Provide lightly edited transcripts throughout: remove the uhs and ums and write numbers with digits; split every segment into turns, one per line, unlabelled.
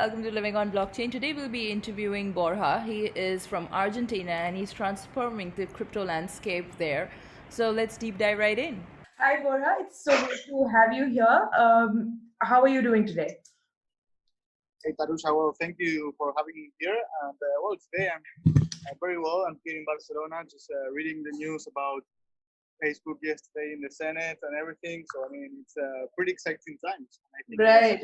welcome to Living on Blockchain. Today we'll be interviewing Borja. He is from Argentina and he's transforming the crypto landscape there. So let's deep dive right in. Hi Borja, it's so good to have you here. How are you doing today?
Hey Tarusha, well, thank you for having me here. And well, today I'm very well. I'm here in Barcelona, just reading the news about Facebook yesterday in the Senate and everything. So I mean, it's pretty exciting times. I think
Right.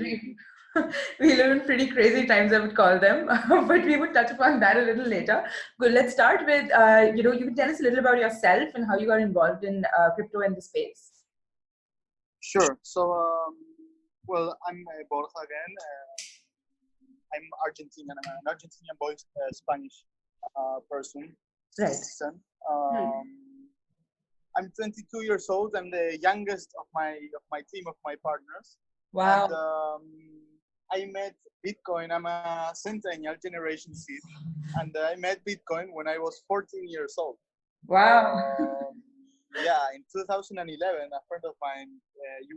We live in pretty crazy times, I would call them, but we would touch upon that a little later. Good. Let's start with, you can tell us a little about yourself and how you got involved in crypto and the space.
Sure. So, well, I'm Borja again. I'm Argentinian. I'm an Argentinian voiced Spanish person.
Right.
Citizen. I'm 22 years old. I'm the youngest of my team of my partners.
Wow.
And, I met Bitcoin. I'm a Centennial Generation Z, and I met Bitcoin when I was 14 years old.
Wow.
Yeah, in 2011, a friend of mine,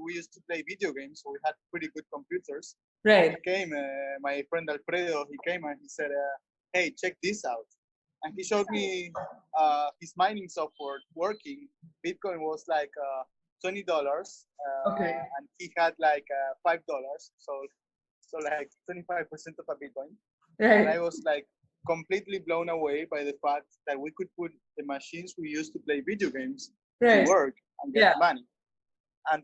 we used to play video games, so we had pretty good computers.
Right.
He came, my friend Alfredo, he came and he said, hey, check this out. And he showed me his mining software working. Bitcoin was like $20,
Okay.
and he had like $5, so like 25% of a Bitcoin.
Right.
And I was like completely blown away by the fact that we could put the machines we used to play video games to work and get money. And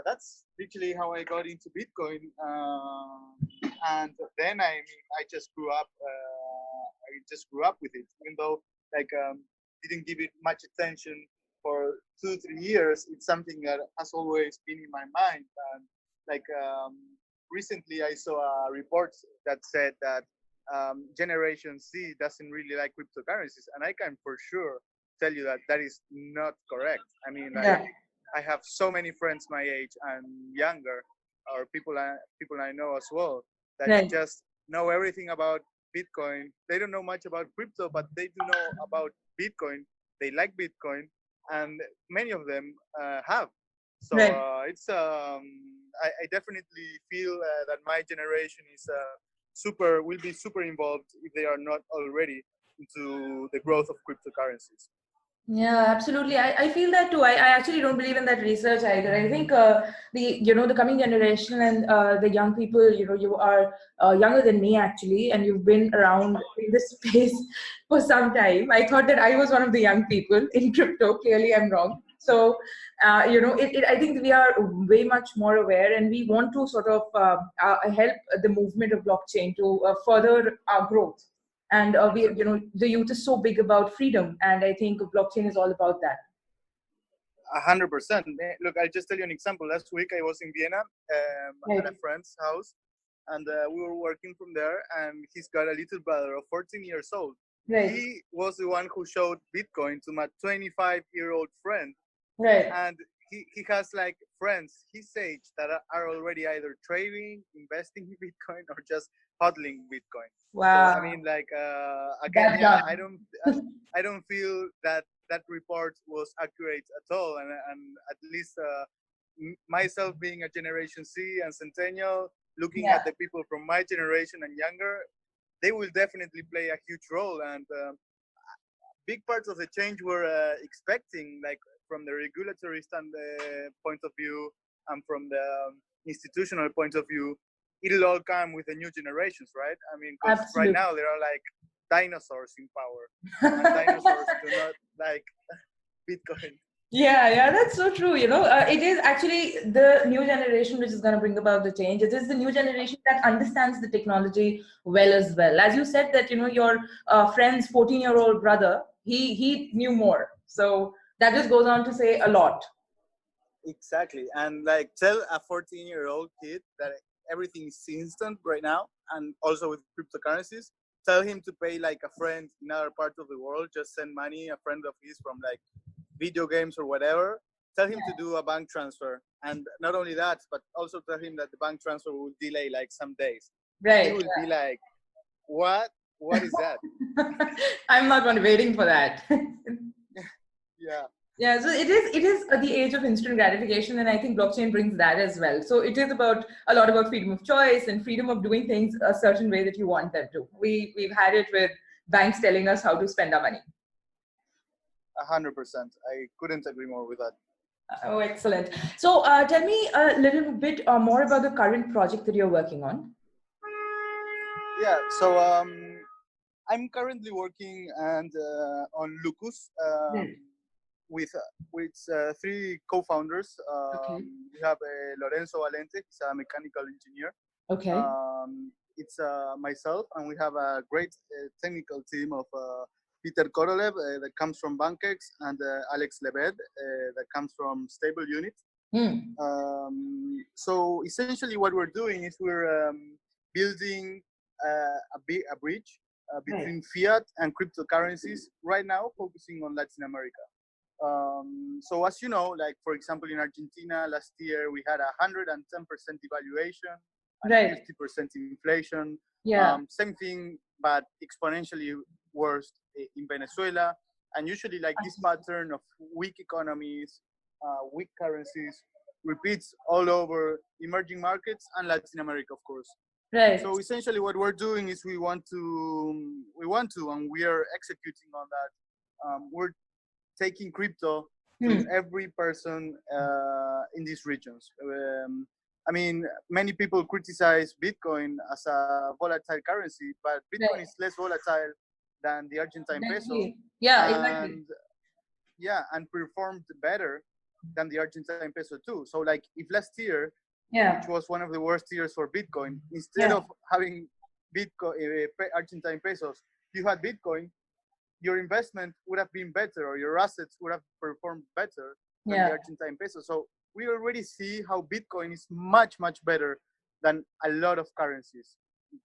that's literally how I got into Bitcoin. And then I just grew up. I just grew up with it, even though like didn't give it much attention for 2-3 years. It's something that has always been in my mind. And like recently, I saw a report that said that Generation Z doesn't really like cryptocurrencies, and I can for sure tell you that that is not correct. I mean, like, I have so many friends my age and younger, or people I know as well, that just know everything about Bitcoin. They don't know much about crypto, but they do know about Bitcoin. They like Bitcoin, and many of them have. So it's I definitely feel that my generation is will be super involved if they are not already into the growth of cryptocurrencies.
Yeah, absolutely. I feel that too. I actually don't believe in that research either. I think the coming generation and the young people, you are younger than me actually, and you've been around in this space for some time. I thought that I was one of the young people in crypto. Clearly, I'm wrong. So, I think we are way much more aware, and we want to sort of help the movement of blockchain to further our growth. And the youth is so big about freedom, and I think blockchain is all about that.
100%. Look, I'll just tell you an example. Last week I was in Vienna at a friend's house, and we were working from there, and he's got a little brother of 14 years old.
Right.
He was the one who showed Bitcoin to my 25-year-old friend.
Right.
And he has like friends his age that are already either trading, investing in Bitcoin, or just hodling Bitcoin.
Wow.
So, I mean, like again, yeah, I don't feel that report was accurate at all, and at least myself being a Generation Z and Centennial, looking at the people from my generation and younger, they will definitely play a huge role, and big parts of the change we're expecting, like from the regulatory point of view and from the institutional point of view, it'll all come with the new generations, right? I mean, because right now there are like dinosaurs in power, and dinosaurs do not like Bitcoin.
Yeah, that's so true. It is actually the new generation which is going to bring about the change. It is the new generation that understands the technology well as well. As you said that, your friend's 14-year-old brother, he knew more. So that just goes on to say a lot.
Exactly. And like tell a 14-year-old kid that everything is instant right now, and also with cryptocurrencies, tell him to pay like a friend in other parts of the world, just send money, a friend of his from like video games or whatever, tell him to do a bank transfer. And not only that, but also tell him that the bank transfer will delay like some days.
Right.
He will be like, what is that?
I'm not waiting for that.
Yeah.
Yeah, so it is the age of instant gratification, and I think blockchain brings that as well. So it is about a lot about freedom of choice and freedom of doing things a certain way that you want them to. We've had it with banks telling us how to spend our money.
100%. I couldn't agree more with that.
Oh, excellent. So tell me a little bit more about the current project that you're working on.
Yeah, so I'm currently working on Lucus with three co-founders.
Okay.
We have Lorenzo Valente, he's a mechanical engineer.
Okay.
It's myself, and we have a great technical team of Peter Korolev that comes from Bankex, and Alex Lebed that comes from Stable Unit. So essentially what we're doing is we're building a bridge between fiat and cryptocurrencies right now, focusing on Latin America. So as you know, like for example, in Argentina last year, we had 110% devaluation and 50% inflation.
Yeah.
Same thing, but exponentially worse in Venezuela. And usually like this pattern of weak economies, weak currencies repeats all over emerging markets and Latin America, of course.
Right.
So essentially what we're doing is we want to, and we are executing on that. We're taking crypto to every person in these regions. I mean, many people criticize Bitcoin as a volatile currency, but Bitcoin is less volatile than the Argentine peso.
Yeah, exactly.
Yeah, and performed better than the Argentine peso too. So like if last year, which was one of the worst years for Bitcoin, instead of having Bitcoin, Argentine pesos, you had Bitcoin, your investment would have been better, or your assets would have performed better than the Argentine peso. So we already see how Bitcoin is much, much better than a lot of currencies,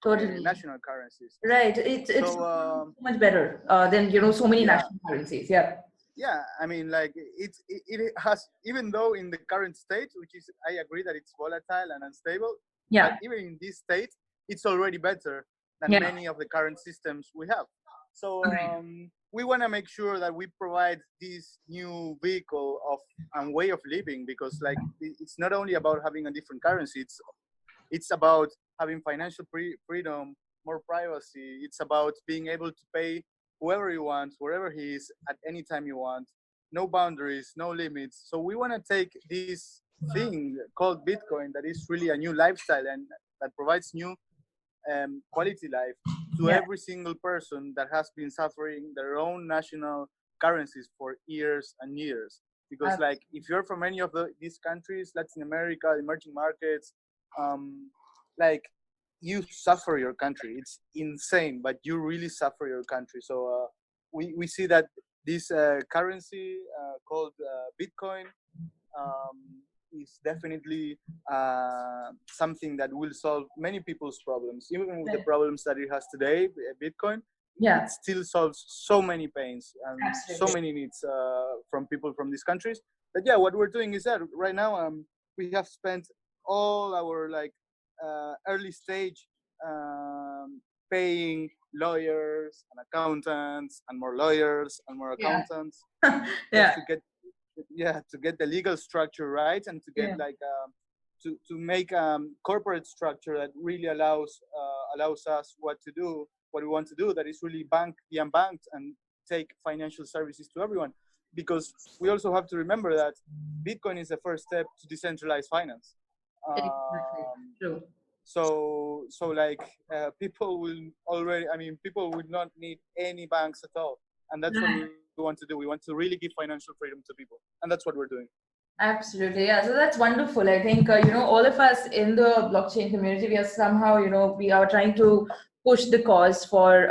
national currencies.
Right. It's so much better than so many national currencies. Yeah.
Yeah, I mean, like it has, even though in the current state, which is, I agree that it's volatile and unstable, but even in this state, it's already better than many of the current systems we have. So we want to make sure that we provide this new vehicle of and way of living, because like it's not only about having a different currency, it's about having financial freedom, more privacy. It's about being able to pay whoever you want, wherever he is, at any time you want, no boundaries, no limits. So we want to take this thing called Bitcoin, that is really a new lifestyle and that provides new quality life to every single person that has been suffering their own national currencies for years and years. Because like if you're from any of these countries, Latin America, emerging markets, like you suffer your country. It's insane, but you really suffer your country. So we see that this currency called Bitcoin is definitely something that will solve many people's problems. Even with the problems that it has today, Bitcoin, it still solves so many pains and so many needs from people from these countries. But yeah, what we're doing is that right now we have spent all our like early stage paying lawyers and accountants and more lawyers and more accountants just to get the legal structure right, and to get like to make corporate structure that really allows us what we want to do, that is really bank the unbanked and take financial services to everyone. Because we also have to remember that Bitcoin is the first step to decentralized finance.
True.
So like people will not need any banks at all, and that's what we want to do. We want to really give financial freedom to people, and that's what we're doing.
Absolutely, yeah. So that's wonderful. I think all of us in the blockchain community, we are somehow we are trying to push the cause for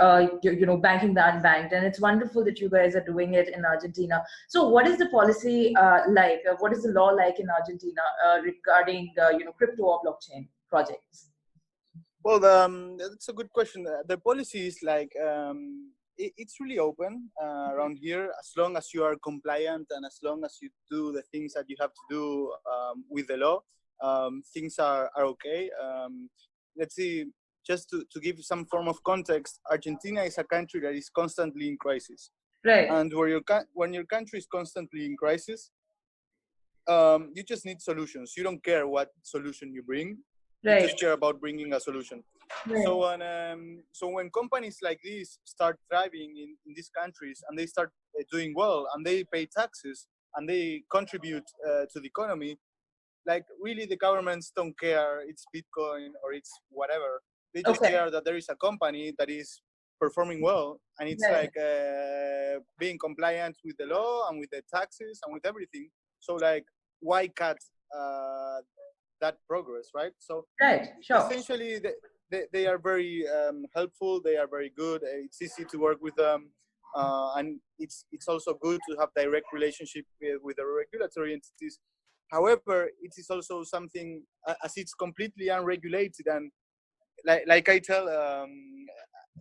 banking the unbanked, and it's wonderful that you guys are doing it in Argentina. So what is the policy like? What is the law like in Argentina regarding crypto or blockchain projects?
Well, that's a good question. The policy is like it's really open around here, as long as you are compliant and as long as you do the things that you have to do with the law. Things are okay. Let's see. Just to give some form of context, Argentina is a country that is constantly in crisis.
Right.
And when your country is constantly in crisis, you just need solutions. You don't care what solution you bring.
Right.
You just care about bringing a solution.
Right.
So when companies like this start thriving in these countries, and they start doing well, and they pay taxes, and they contribute to the economy, like really the governments don't care it's Bitcoin or it's whatever. They just care that there is a company that is performing well, and it's like being compliant with the law and with the taxes and with everything. So like, why cut that progress, right? So essentially they are very helpful. They are very good. It's easy to work with them, and it's also good to have direct relationship with the regulatory entities. However, it is also something, as it's completely unregulated, and like I tell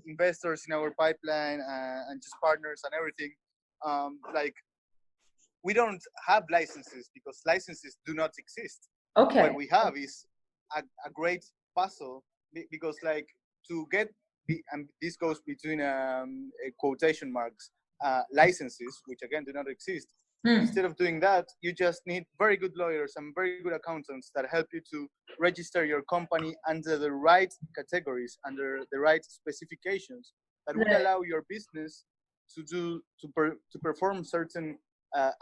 investors in our pipeline and just partners and everything, like we don't have licenses because licenses do not exist. What we have is a great puzzle, because like to get and this goes between quotation marks, licenses, which again do not exist. Instead of doing that, you just need very good lawyers and very good accountants that help you to register your company under the right categories, under the right specifications that will allow your business to perform certain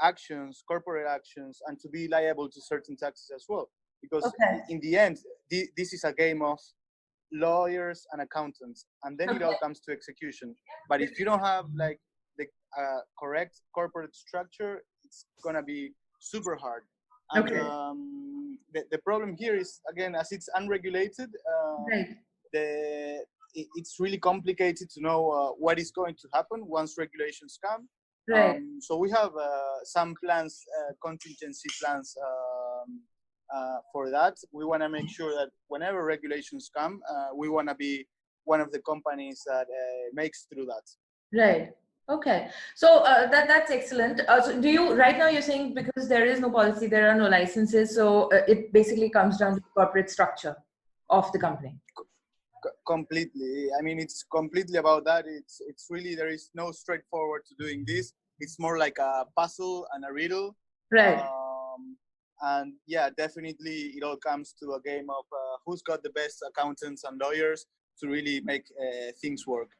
actions, corporate actions, and to be liable to certain taxes as well. Because in the end, this is a game of lawyers and accountants, and then it all comes to execution. But if you don't have like the correct corporate structure, it's gonna be super hard. And the problem here is, again, as it's unregulated, it's really complicated to know what is going to happen once regulations come. So we have some plans, contingency plans for that. We want to make sure that whenever regulations come, we want to be one of the companies that makes through that.
Right. Okay. So that's excellent. So do you, right now you're saying because there is no policy, there are no licenses, so it basically comes down to the corporate structure of the company?
Completely. I mean, it's completely about that. It's really, there is no straightforward to doing this. It's more like a puzzle and a riddle.
Right.
And yeah, definitely it all comes to a game of who's got the best accountants and lawyers to really make things work.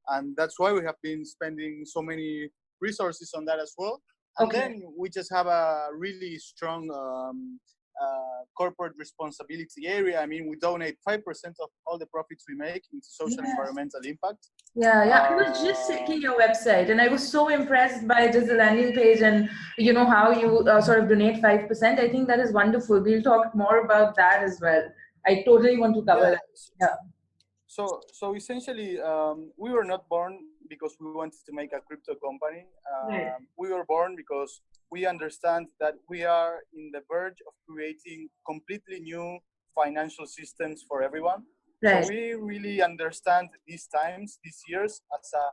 And that's why we have been spending so many resources on that as well. And then we just have a really strong corporate responsibility area. I mean, we donate 5% of all the profits we make into social and environmental impact.
I was just checking your website, and I was so impressed by just the landing page and you know how you sort of donate 5%. I think that is wonderful. We'll talk more about that as well. I totally want to cover that.
So essentially, we were not born because we wanted to make a crypto company. We were born because we understand that we are in the verge of creating completely new financial systems for everyone. So we really understand these times, these years, as a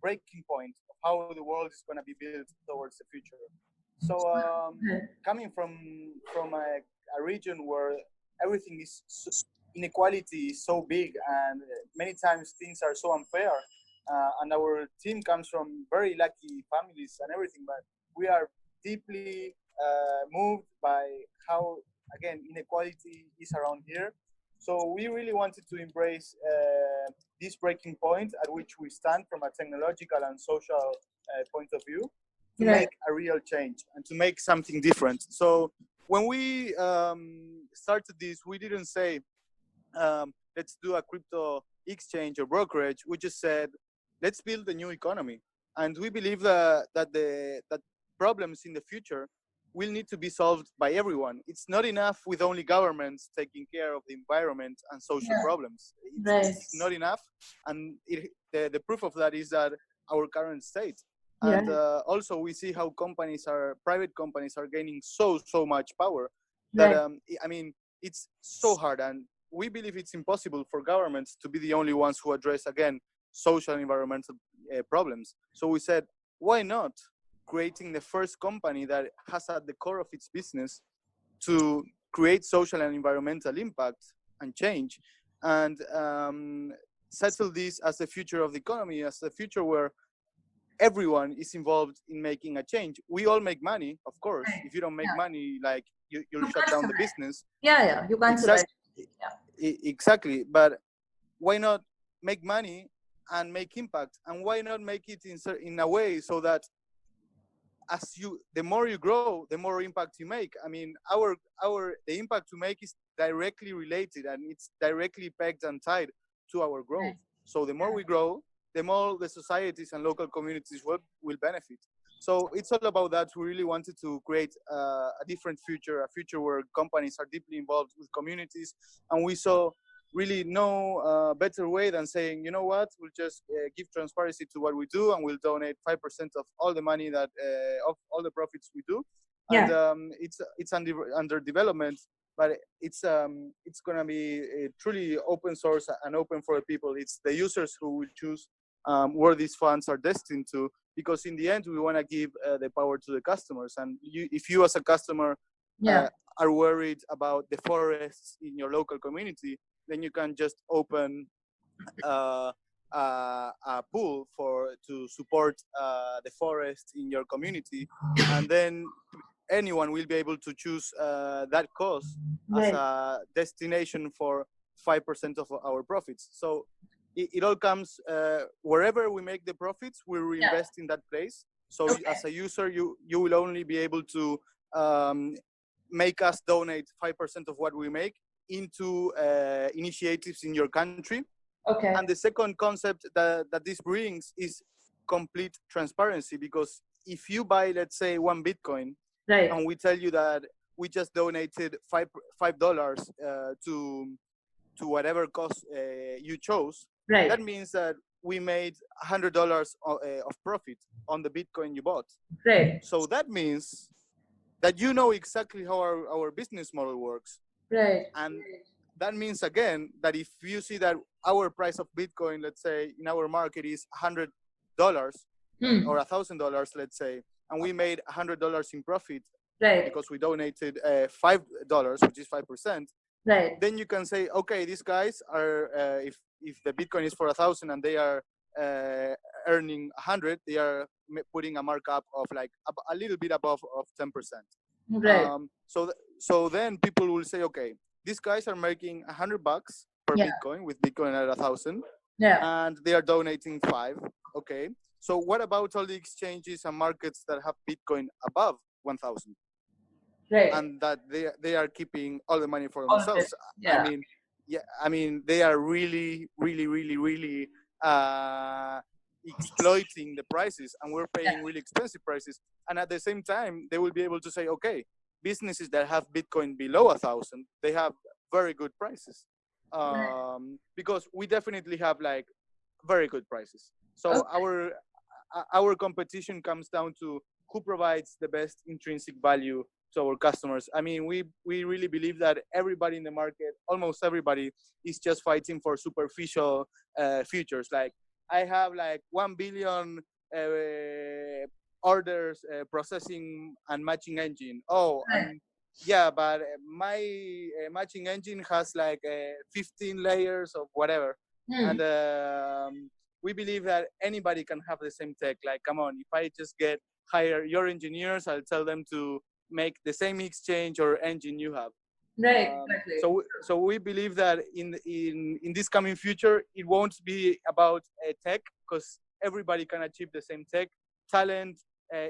breaking point of how the world is going to be built towards the future. So coming from a region where everything is inequality is so big, and many times things are so unfair, and our team comes from very lucky families and everything, but we are deeply moved by how, again, inequality is around here. So we really wanted to embrace this breaking point at which we stand from a technological and social point of view to make a real change and to make something different. So when we started this, we didn't say, let's do a crypto exchange or brokerage. We just said, let's build a new economy. And we believe that problems in the future will need to be solved by everyone. It's not enough with only governments taking care of the environment and social problems. It's not enough. And the proof of that is that our current state. And also we see how private companies are gaining so much power that, I mean, it's so hard. And we believe it's impossible for governments to be the only ones who address, again, social and environmental problems. So we said, why not creating the first company that has at the core of its business to create social and environmental impact and change, and settle this as the future of the economy, as the future where everyone is involved in making a change. We all make money, of course. If you don't make money, like you'll shut down the business.
Yeah, you can't survive.
Exactly. But why not make money and make impact? And why not make it in a way so that the more you grow, the more impact you make. I mean, the impact to make is directly related, and it's directly pegged and tied to our growth. So the more we grow, the more the societies and local communities will benefit. So it's all about that. We really wanted to create a different future, a future where companies are deeply involved with communities. And we saw really no better way than saying, you know what, we'll just give transparency to what we do, and we'll donate 5% of all the money that of all the profits we do. And it's under development, but it's going to be truly open source and open for the people. It's the users who will choose where these funds are destined to, because in the end we want to give the power to the customers. And if you as a customer are worried about the forests in your local community, then you can just open a pool to support the forest in your community, and then anyone will be able to choose that cause as a destination for 5% of our profits. So it all comes wherever we make the profits, we reinvest in that place. So as a user, you will only be able to make us donate 5% of what we make into initiatives in your country. And the second concept that this brings is complete transparency, because if you buy, let's say, $1 Bitcoin, and we tell you that we just donated $5 to whatever cause you chose, that means that we made $100 of profit on the Bitcoin you bought. So that means that you know exactly how our business model works. And that means, again, that if you see that our price of Bitcoin, let's say, in our market is $100 or $1,000, let's say, and we made $100 in profit because we donated $5, which is 5%, then you can say, okay, these guys are, if the Bitcoin is for 1,000 and they are earning 100, they are putting a markup of like a little bit above of 10%. So then people will say, okay, these guys are making $100 per Bitcoin with Bitcoin at 1,000, and they are donating 5. Okay, so what about all the exchanges and markets that have Bitcoin above 1,000? And that they are keeping all the money for themselves. I mean, they are really exploiting the prices, and we're paying really expensive prices. And at the same time, they will be able to say, okay, businesses that have Bitcoin below 1,000, they have very good prices, because we definitely have like very good prices. So our competition comes down to who provides the best intrinsic value to our customers. I mean, we really believe that everybody in the market, almost everybody, is just fighting for superficial features. Like, I have like 1 billion orders processing and matching engine. But my matching engine has like 15 layers of whatever. And we believe that anybody can have the same tech. Like, come on, if I just hire your engineers, I'll tell them to make the same exchange or engine you have.
Exactly.
So we believe that in this coming future, it won't be about tech, because everybody can achieve the same tech. Talent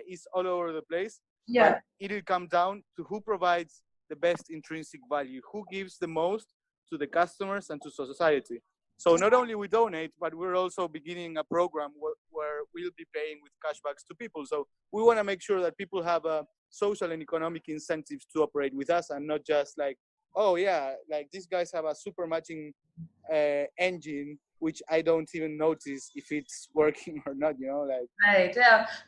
is all over the place. But it will come down to who provides the best intrinsic value, who gives the most to the customers and to society. So not only we donate, but we're also beginning a program where we'll be paying with cashbacks to people. So we want to make sure that people have social and economic incentives to operate with us, and not just like, oh yeah, like these guys have a super matching engine, which I don't even notice if it's working or not, you know, like.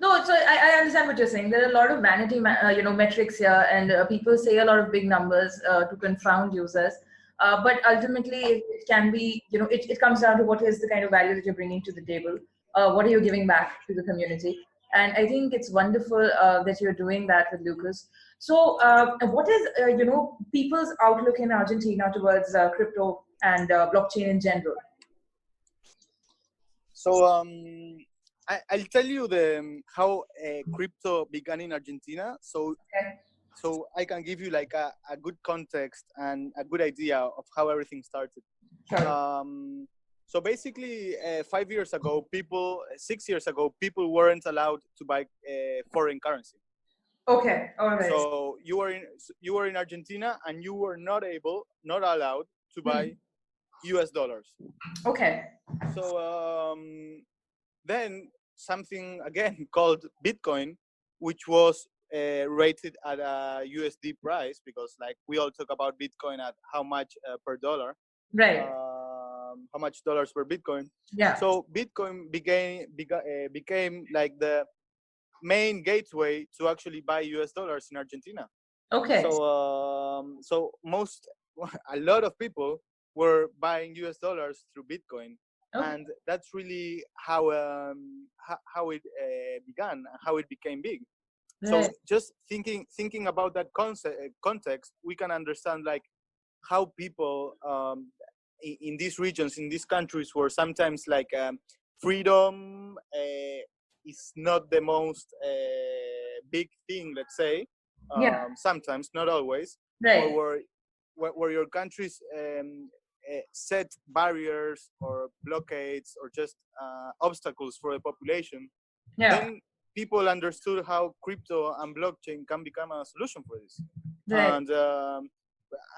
No, so I understand what you're saying. There are a lot of vanity, metrics here, and people say a lot of big numbers to confound users. But ultimately, it can be, it comes down to what is the kind of value that you're bringing to the table. What are you giving back to the community? And I think it's wonderful that you're doing that with Lucas. So what is, people's outlook in Argentina towards crypto and blockchain in general?
So I'll tell you how crypto began in Argentina. So I can give you like a good context and a good idea of how everything started.
Sure.
So basically, 5 years ago, 6 years ago, people weren't allowed to buy foreign currency.
Okay, all right.
So you were in Argentina and you were not allowed to buy US dollars.
Okay.
So then something again called Bitcoin, which was rated at a USD price, because like we all talk about Bitcoin at how much per dollar.
Right.
How much dollars per Bitcoin.
Yeah.
So Bitcoin became like the main gateway to actually buy US dollars in Argentina.
Okay.
So a lot of people were buying US dollars through Bitcoin. Okay. And that's really how it began, how it became big. Right. So just thinking about that context, we can understand like how people in these regions, in these countries, where sometimes like freedom is not the most big thing, let's say. Sometimes, not always. Right. Or where your countries set barriers or blockades or just obstacles for the population. Yeah. Then people understood how crypto and blockchain can become a solution for this. Right.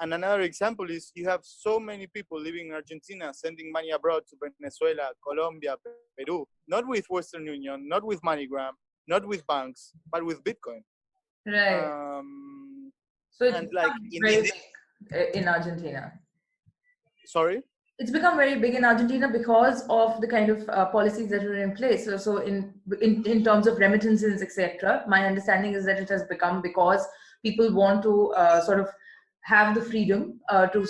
And another example is you have so many people living in Argentina sending money abroad to Venezuela, Colombia, Peru, not with Western Union, not with MoneyGram, not with banks, but with Bitcoin.
Right. So it's like very big in Argentina.
Sorry?
It's become very big in Argentina because of the kind of policies that are in place. So in terms of remittances, etc., my understanding is that it has become because people want to sort of have the freedom to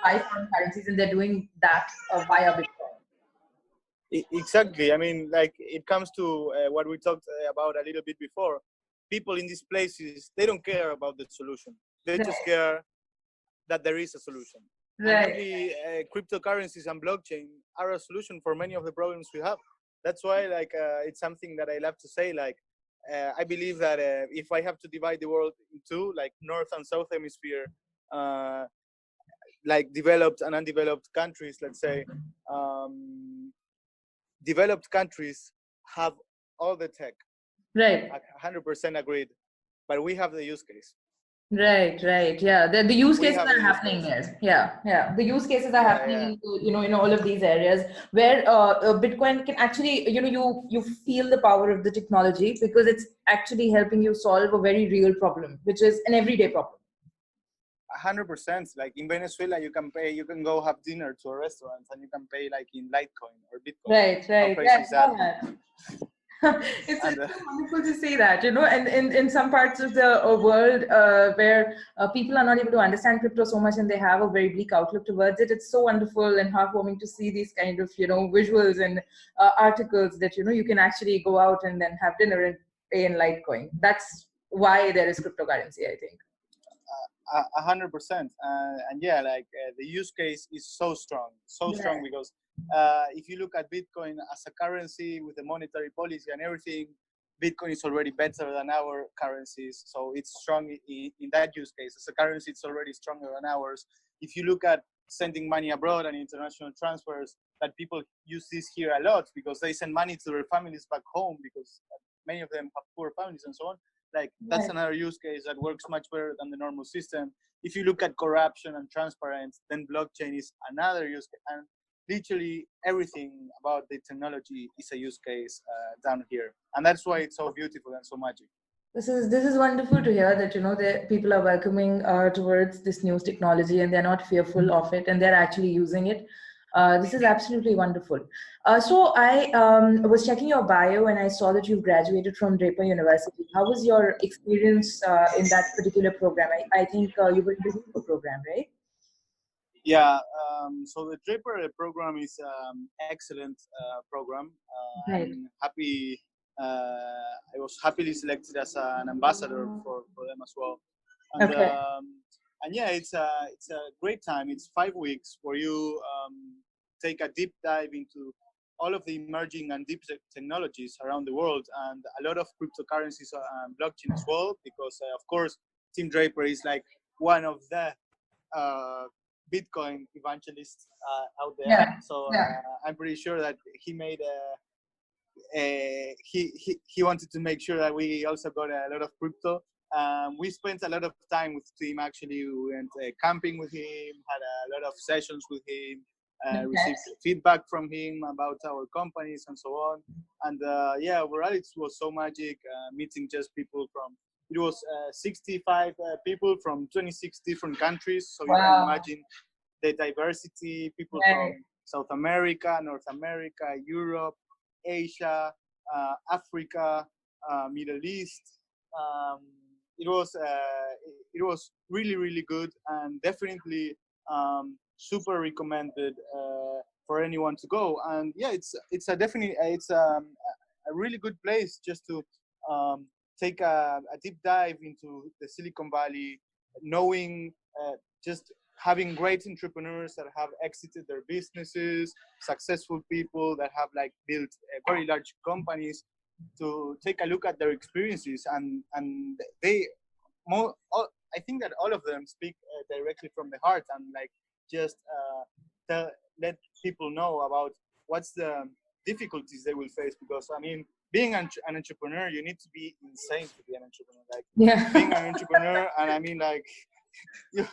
buy foreign currencies, and they're doing that via Bitcoin.
Exactly. I mean, like it comes to what we talked about a little bit before. People in these places, they don't care about the solution. They just care that there is a solution. Right. And really, cryptocurrencies and blockchain are a solution for many of the problems we have. That's why, like, it's something that I love to say. Like, I believe that if I have to divide the world in two, like North and South Hemisphere, like developed and undeveloped countries, let's say, developed countries have all the tech.
Right.
100% agreed. But we have the use case.
Right. Yeah. The use cases are happening here. Yeah. The use cases are happening, in all of these areas where Bitcoin can actually, you feel the power of the technology because it's actually helping you solve a very real problem, which is an everyday problem.
100%. Like in Venezuela, you can go have dinner to a restaurant and you can pay like in Litecoin or Bitcoin.
Right. How crazy is that? It's so wonderful to see that, and in some parts of the world where people are not able to understand crypto so much and they have a very bleak outlook towards it, it's so wonderful and heartwarming to see these kind of, visuals and articles that, you can actually go out and then have dinner and pay in Litecoin. That's why there is cryptocurrency, I think.
100%. And yeah, like the use case is so strong because if you look at Bitcoin as a currency with the monetary policy and everything, Bitcoin is already better than our currencies. So it's strong in that use case. As a currency, it's already stronger than ours. If you look at sending money abroad and international transfers, that people use this here a lot because they send money to their families back home because many of them have poor families and so on. Like that's another use case that works much better than the normal system. If you look at corruption and transparency, then blockchain is another use case. And literally everything about the technology is a use case down here. And that's why it's so beautiful and so magic.
This is wonderful to hear that, the people are welcoming towards this new technology and they're not fearful of it and they're actually using it. This is absolutely wonderful. So I was checking your bio and I saw that you graduated from Draper University. How was your experience in that particular program? I think you were in the Libra program, right?
Yeah. So the Draper program is excellent program.
Right.
I'm happy. I was happily selected as an ambassador for them as well. And,
okay.
And yeah, it's a great time. It's 5 weeks where you take a deep dive into all of the emerging and deep technologies around the world, and a lot of cryptocurrencies and blockchain as well, because of course Tim Draper is like one of the Bitcoin evangelists out there.
Yeah.
So
Yeah.
I'm pretty sure that he made he wanted to make sure that we also got a lot of crypto. We spent a lot of time with Tim. Actually, we went camping with him, had a lot of sessions with him, received feedback from him about our companies and so on. And yeah, overall it was so magic meeting just people from, it was 65 people from 26 different countries. So you can imagine the diversity, people from South America, North America, Europe, Asia, Africa, Middle East. It was really, really good, and definitely super recommended for anyone to go. And yeah, it's a really good place just to take a deep dive into the Silicon Valley, knowing just having great entrepreneurs that have exited their businesses, successful people that have like built very large companies, to take a look at their experiences, and they I think that all of them speak directly from the heart, and like just let people know about what's the difficulties they will face. Because I mean, being an entrepreneur, you need to be insane to be an entrepreneur. Like being an entrepreneur, and I mean like you're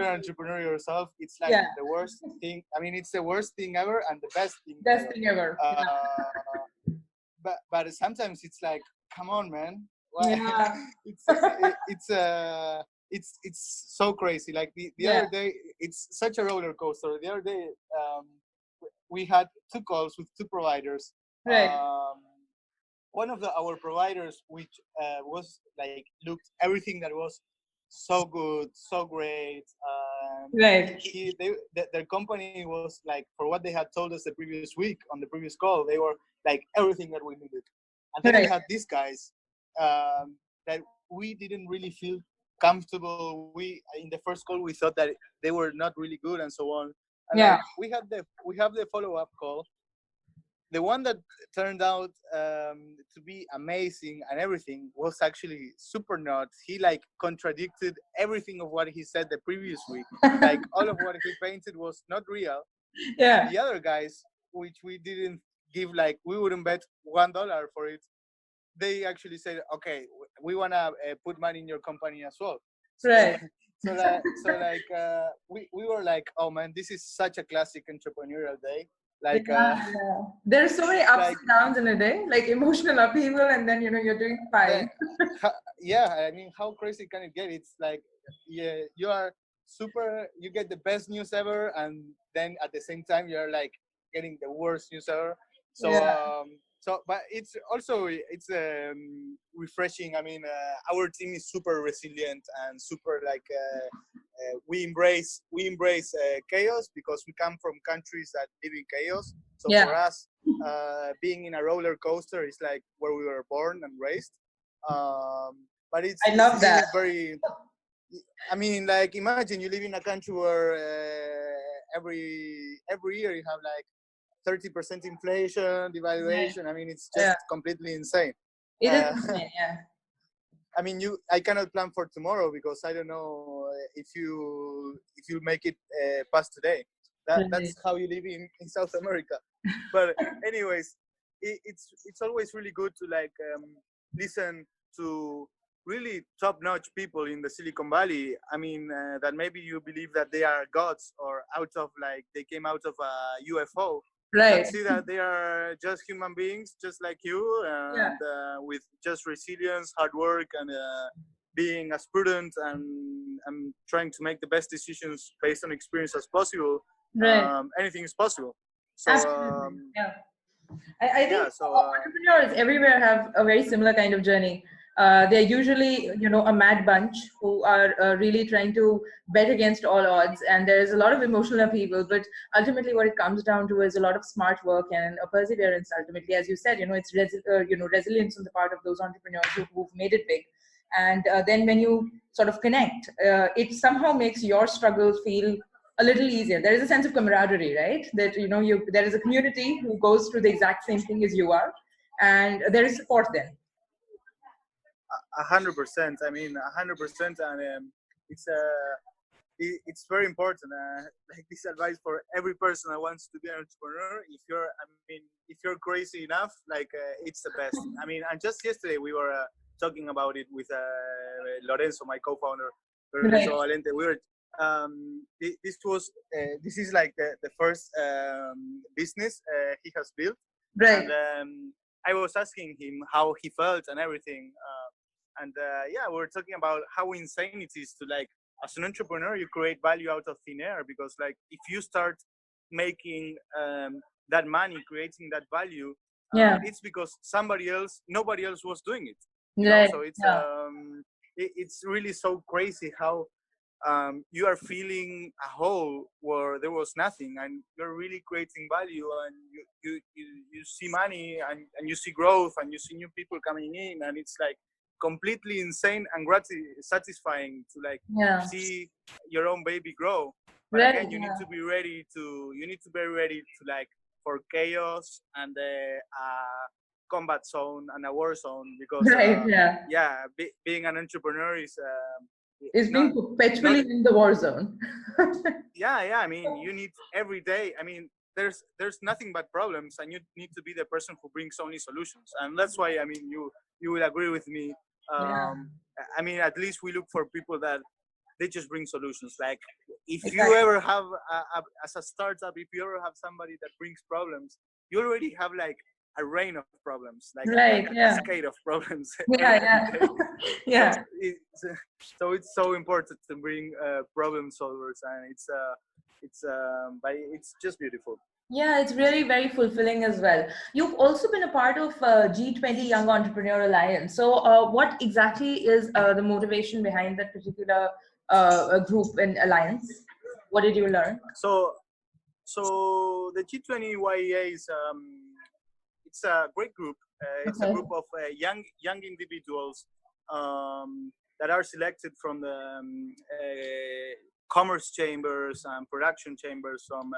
an entrepreneur yourself, it's like the worst thing. I mean, it's the worst thing ever and the best thing ever. But sometimes it's like, come on, man. It's so crazy. Like the other day, it's such a roller coaster. The other day, we had 2 calls with 2 providers. One of our providers, which was like, looked everything that was so good, so great. Their company was like, for what they had told us the previous week on the previous call, they were like everything that we needed. And then we had these guys that we didn't really feel comfortable. In the first call we thought that they were not really good and so on. And like, we have the follow-up call. The one that turned out to be amazing and everything was actually super nuts. He like contradicted everything of what he said the previous week. Like all of what he painted was not real. The other guys, which we didn't give, like we wouldn't bet $1 for it, they actually said, okay, we want to put money in your company as well. So we were like, oh man, this is such a classic entrepreneurial day. Like
there's so many ups and downs in a day, like emotional upheaval, and then you're doing fine.
I mean, how crazy can it get? It's like, you are super, you get the best news ever, and then at the same time you're like getting the worst news ever. So but it's also refreshing. I mean, our team is super resilient and super like we embrace chaos, because we come from countries that live in chaos. So for us, being in a roller coaster is like where we were born and raised. But I love that. Very, I mean, like imagine you live in a country where every year you have like 30% inflation, devaluation. I mean, it's just completely insane.
It is insane,
I mean, I cannot plan for tomorrow because I don't know if you make it past today. That's how you live in South America. But anyways, it's always really good to like listen to really top-notch people in the Silicon Valley. I mean, that maybe you believe that they are gods, or they came out of a UFO. And see that they are just human beings, just like you, and with just resilience, hard work, and being as prudent and trying to make the best decisions based on experience as possible. Anything is possible. So
I think entrepreneurs everywhere have a very similar kind of journey. They're usually, a mad bunch who are really trying to bet against all odds, and there's a lot of emotional upheaval. But ultimately, what it comes down to is a lot of smart work and a perseverance. Ultimately, as you said, it's resilience on the part of those entrepreneurs who've made it big. And then when you sort of connect, it somehow makes your struggles feel a little easier. There is a sense of camaraderie, right? That, you know, there is a community who goes through the exact same thing as you are, and there is support then.
100%. I mean, 100%, and it's very important. Like this advice for every person that wants to be an entrepreneur. If you're crazy enough, like it's the best. I mean, and just yesterday we were talking about it with Lorenzo, my co-founder, Lorenzo Valente. We were this is like the first business he has built,
right?
And I was asking him how he felt and everything, yeah, we were talking about how insane it is to, like, as an entrepreneur, you create value out of thin air, because, like, if you start making that money, creating that value, it's because nobody else was doing it. You know? So it's really so crazy how you are filling a hole where there was nothing, and you're really creating value, and you see money, and you see growth, and you see new people coming in, and it's like completely insane and satisfying to, like, see your own baby grow. But again, you need to be ready to like, for chaos and a combat zone and a war zone, because being an entrepreneur is
being perpetually in the war zone.
I mean, you need every day. I mean, there's nothing but problems, and you need to be the person who brings only solutions. And that's why, I mean, you will agree with me. I mean, at least we look for people that they just bring solutions. Like, if you ever have as a startup, if you ever have somebody that brings problems, you already have, like, a rain of problems, like a cascade of problems. So it's so important to bring problem solvers, and it's just beautiful.
Yeah, it's really very fulfilling as well. You've also been a part of G20 Young Entrepreneur Alliance. So what exactly is the motivation behind that particular group and alliance? What did you learn?
So the G20 YEA is it's a great group. It's a group of young individuals that are selected from the commerce chambers and production chambers from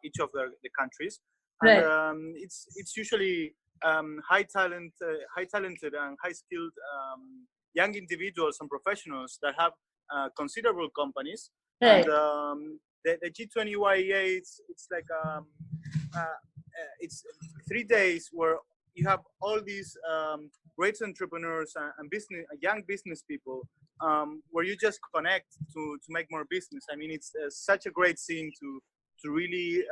each of the countries. And it's usually high talented and high skilled young individuals and professionals that have considerable companies. And the G20 YEA, it's like it's 3 days where you have all these great entrepreneurs and young business people, where you just connect to make more business. I mean, it's such a great scene to really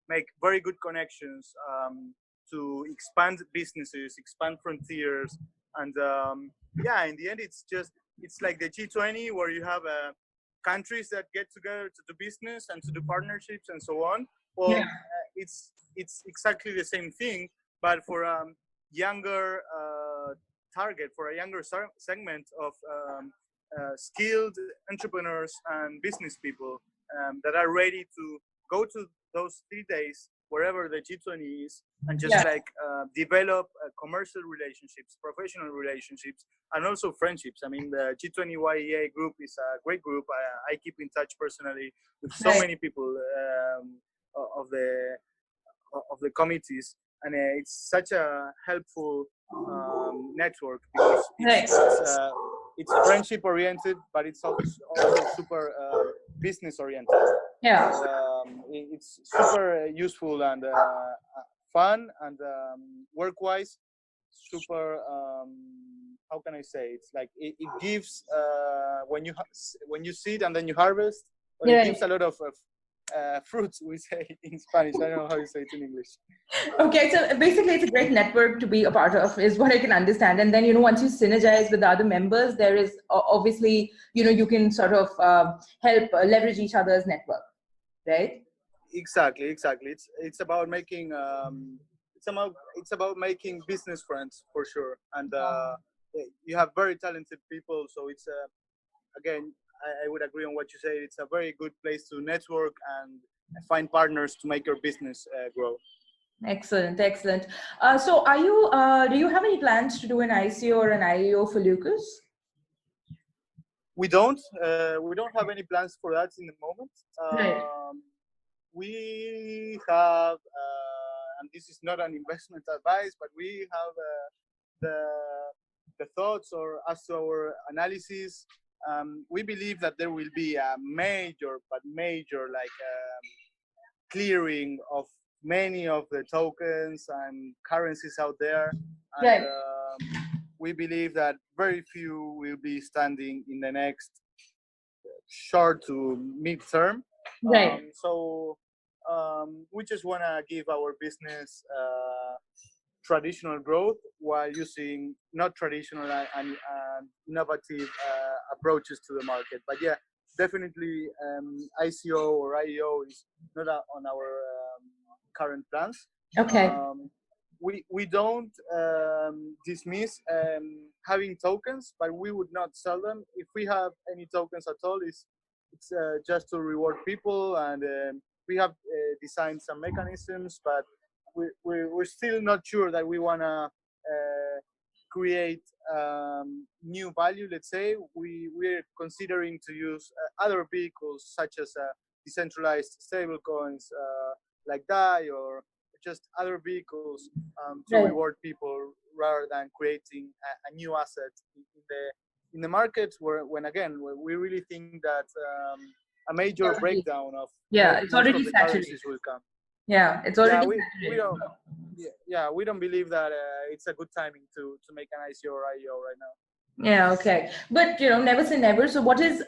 make very good connections, to expand businesses, expand frontiers, and in the end, it's like the G20, where you have countries that get together to do business and to do partnerships and so on. Well, it's exactly the same thing, but for a younger target, for a younger segment of skilled entrepreneurs and business people that are ready to go to those 3 days wherever the G20 is, and just develop commercial relationships, professional relationships, and also friendships. I mean, the G20 YEA group is a great group. I keep in touch personally with so many people of the committees, and it's such a helpful network, because it's friendship oriented, but it's also super business oriented. It's super useful and fun, and work-wise super how can I say, it's like it gives when you seed and then you harvest, it gives a lot of fruits, we say in Spanish. I don't know how you say it in English.
Okay, so basically it's a great network to be a part of, is what I can understand. And then, you know, once you synergize with the other members, there is obviously, you know, you can sort of help leverage each other's network, right?
Exactly. It's about making it's about making business friends, for sure. And you have very talented people, so it's again, I would agree on what you say. It's a very good place to network and find partners to make your business grow.
Excellent. So are you, do you have any plans to do an ICO or an IEO for Lucas?
We don't have any plans for that in the moment.
Right.
We have, and this is not an investment advice, but we have the thoughts, or as to our analysis, we believe that there will be a major like clearing of many of the tokens and currencies out there, and
Right.
we believe that very few will be standing in the next short to mid-term.
Right.
So we just want to give our business traditional growth while using not traditional and innovative approaches to the market. But yeah, definitely ICO or IEO is not on our current plans.
Okay.
We don't dismiss having tokens, but we would not sell them. If we have any tokens at all, it's just to reward people, and we have designed some mechanisms, but we're still not sure that we want to create new value. Let's say we're considering to use other vehicles such as decentralized stablecoins like DAI, or just other vehicles to reward people, rather than creating a new asset in the market. When again, we really think that a major breakdown of
it's
most
already
of the
saturated.
currencies will come.
Yeah, it's already
we don't believe that it's a good timing to make an ICO or IEO right now.
Yeah, okay. But, never say never. So what is,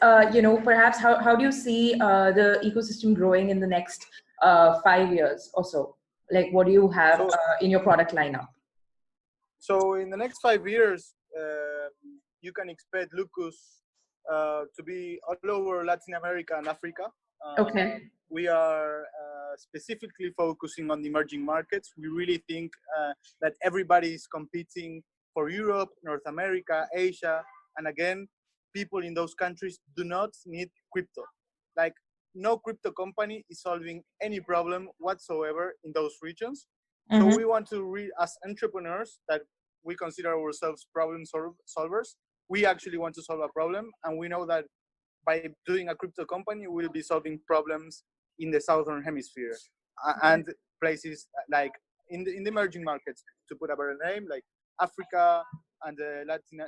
perhaps how do you see the ecosystem growing in the next 5 years or so? Like, what do you have in your product lineup?
So in the next 5 years, you can expect Lucus to be all over Latin America and Africa.
Okay.
We are specifically focusing on the emerging markets. We really think that everybody is competing for Europe, North America, Asia, and again, people in those countries do not need crypto. Like, no crypto company is solving any problem whatsoever in those regions. So we want to as entrepreneurs that we consider ourselves problem solvers, we actually want to solve a problem, and we know that by doing a crypto company, we'll be solving problems in the Southern Hemisphere and places like in the emerging markets, to put a better name, like Africa and Latin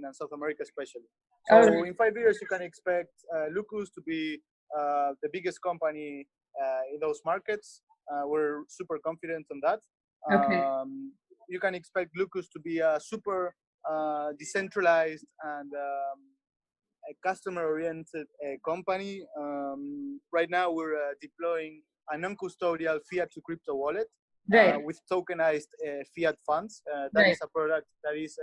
and South America especially. So in 5 years, you can expect Lucus to be the biggest company in those markets. We're super confident on that. You can expect Lucus to be a super decentralized and a customer-oriented company. Right now, we're deploying a non-custodial fiat to crypto wallet with tokenized fiat funds. That is a product that is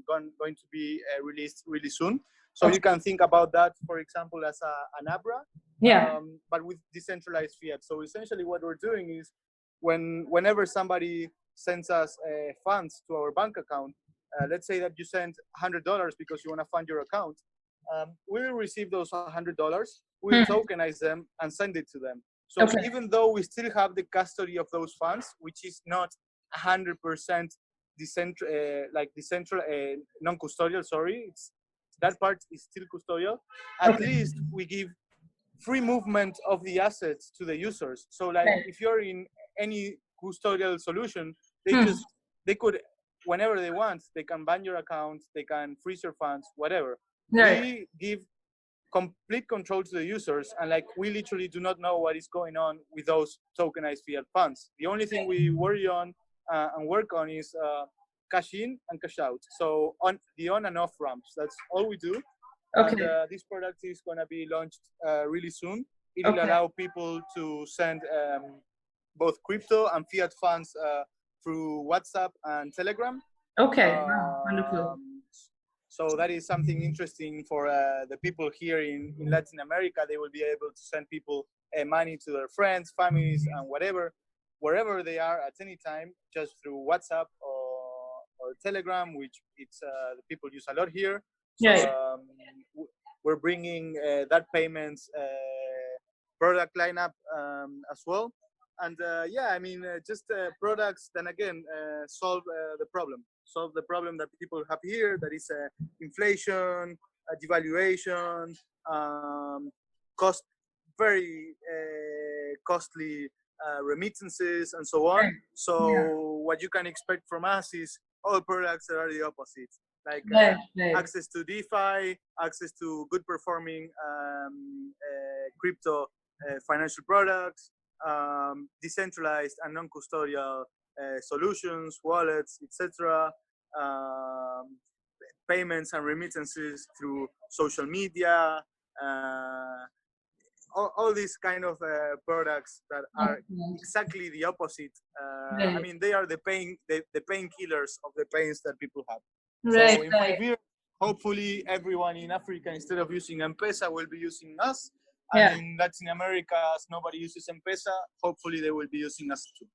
going to be released really soon. So you can think about that, for example, as an Abra, but with decentralized fiat. So essentially what we're doing is whenever somebody sends us funds to our bank account, let's say that you send $100 because you want to fund your account, we'll receive those $100, we'll tokenize them and send it to them. So even though we still have the custody of those funds, which is not 100% non-custodial, that part is still custodial, at least we give free movement of the assets to the users. So like if you're in any custodial solution, they could, whenever they want, they can ban your account, they can freeze your funds, whatever. We give complete control to the users, and like we literally do not know what is going on with those tokenized fiat funds. The only thing we worry on and work on is cash in and cash out. So on the on and off ramps, that's all we do. And this product is going to be launched really soon. It will allow people to send both crypto and fiat funds through WhatsApp and Telegram.
Wonderful.
So that is something interesting for the people here in Latin America. They will be able to send people money to their friends, families, and wherever they are at any time, just through WhatsApp or Telegram, which it's the people use a lot here. So we're bringing that payments product lineup as well. And just products, then again, solve the problem that people have here, that is inflation, devaluation, cost very costly remittances, and so on. So what you can expect from us is all products that are the opposite, like access to DeFi, access to good performing crypto financial products, decentralized and non-custodial solutions, wallets, etc. Payments and remittances through social media, all these kind of products that are exactly the opposite. I mean, they are the painkillers of the pains that people have. So in 5 years, hopefully everyone in Africa, instead of using M-Pesa, will be using us. And in Latin America, as nobody uses M-Pesa, hopefully they will be using us too.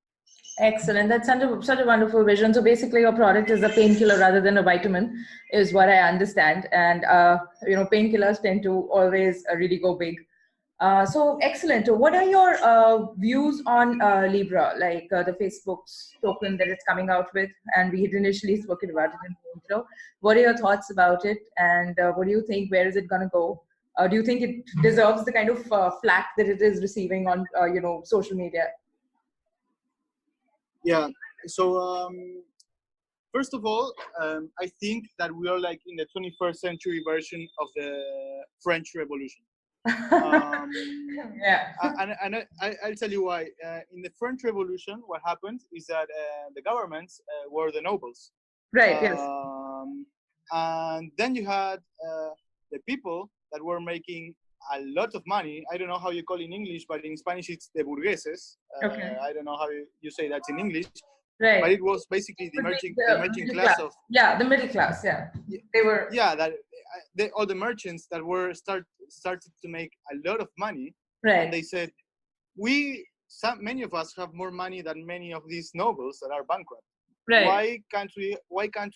Excellent. That's such a wonderful vision. So basically your product is a painkiller rather than a vitamin, is what I understand. And, painkillers tend to always really go big. So excellent. What are your views on Libra, like the Facebook's token that it's coming out with? And we had initially spoken about it in the intro. What are your thoughts about it? And what do you think? Where is it going to go? Do you think it deserves the kind of flack that it is receiving on, social media?
Yeah. So first of all, I think that we are like in the 21st century version of the French Revolution. And I'll tell you why. In the French Revolution, what happened is that the governments were the nobles.
Right. Yes.
And then you had the people that were making a lot of money. I don't know how you call it in English, but in Spanish it's the burgueses. I don't know how you say that in English.
Right.
But it was basically the emerging class of.
Yeah, the middle class. Yeah. They were.
Yeah, all the merchants that were started to make a lot of money.
Right.
And they said, many of us have more money than many of these nobles that are bankrupt.
Right.
Why can't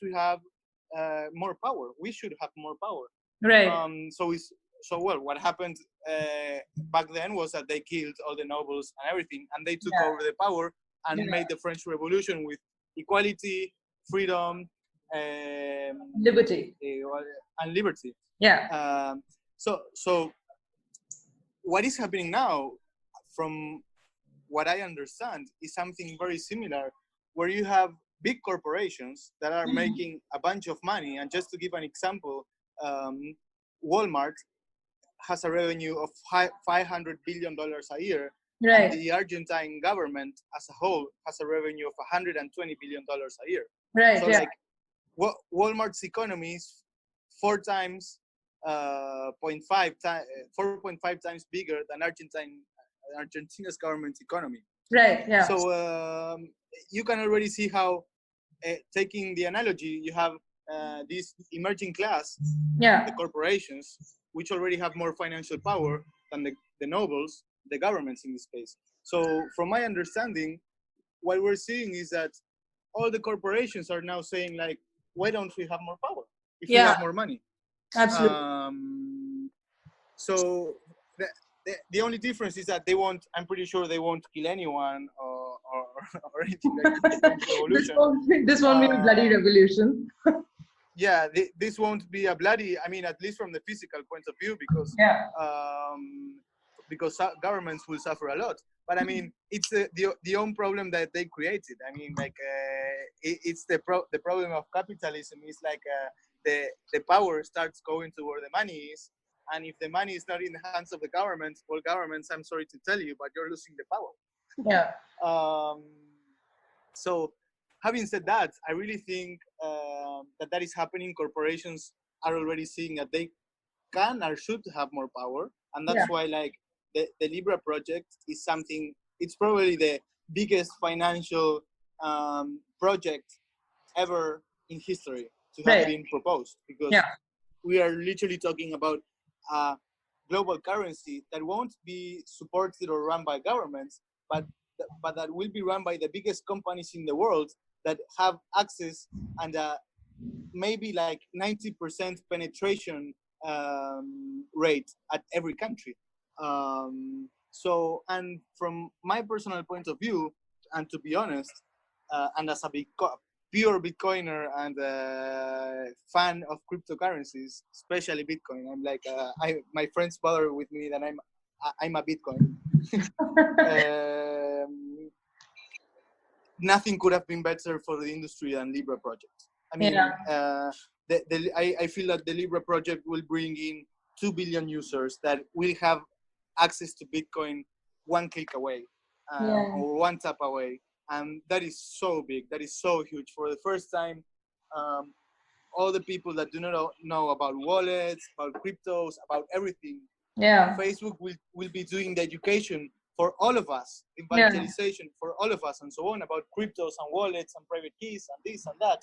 we have more power? We should have more power.
Right.
What happened back then was that they killed all the nobles and everything, and they took over the power and made the French Revolution with equality, freedom,
liberty,
and liberty.
Yeah.
So what is happening now, from what I understand, is something very similar, where you have big corporations that are making a bunch of money. And just to give an example, Walmart has a revenue of $500 billion a year.
Right.
And the Argentine government as a whole has a revenue of $120 billion a year.
Right.
So like Walmart's economy is 4.5 times bigger than Argentina's government economy.
Right. Yeah.
So you can already see how, taking the analogy, you have this emerging class, the corporations, which already have more financial power than the nobles, the governments in this case. So from my understanding, what we're seeing is that all the corporations are now saying, like, why don't we have more power if we have more money?
Absolutely.
So the only difference is that I'm pretty sure they won't kill anyone or anything like the revolution.
This won't be a bloody revolution.
Yeah, this won't be a bloody, I mean, at least from the physical point of view, because governments will suffer a lot. But I mean, it's the own problem that they created. I mean, like it's the problem of capitalism is like the power starts going to where the money is, and if the money is not in the hands of the governments, well, governments, I'm sorry to tell you, but you're losing the power.
Yeah.
So, having said that, I really think that is happening. Corporations are already seeing that they can or should have more power, and that's why, like, the Libra project is something. It's probably the biggest financial project ever in history to have been proposed, because we are literally talking about a global currency that won't be supported or run by governments, but that will be run by the biggest companies in the world that have access and maybe like 90% penetration rate at every country. And from my personal point of view, and to be honest, and as a big pure Bitcoiner and fan of cryptocurrencies, especially Bitcoin. I'm like, my friends bother with me that I'm a Bitcoin. Nothing could have been better for the industry than Libra project. I mean, I feel that the Libra project will bring in 2 billion users that will have access to Bitcoin one click away or one tap away. And that is so big. That is so huge. For the first time, all the people that do not know about wallets, about cryptos, about everything, Facebook will be doing the education for all of us, evangelization for all of us, and so on, about cryptos and wallets and private keys and this and that.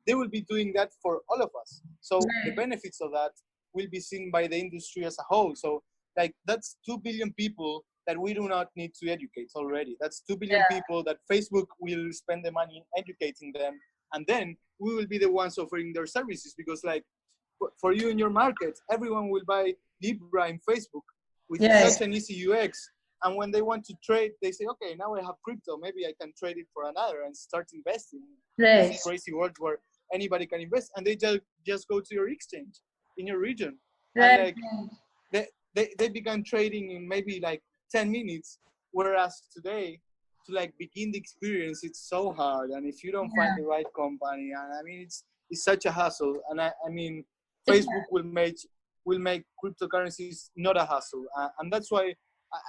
They will be doing that for all of us. So the benefits of that will be seen by the industry as a whole. So like that's 2 billion people that we do not need to educate already. That's 2 billion people that Facebook will spend the money educating them. And then we will be the ones offering their services, because like for you in your market, everyone will buy Libra in Facebook with such an easy UX. And when they want to trade, they say, okay, now I have crypto. Maybe I can trade it for another and start investing. This is crazy world where anybody can invest, and they just go to your exchange in your region. And like they began trading in maybe like 10 minutes, whereas today, to like begin the experience, it's so hard. And if you don't find the right company, and I mean, it's such a hassle. And I mean, Facebook will make cryptocurrencies not a hassle. And that's why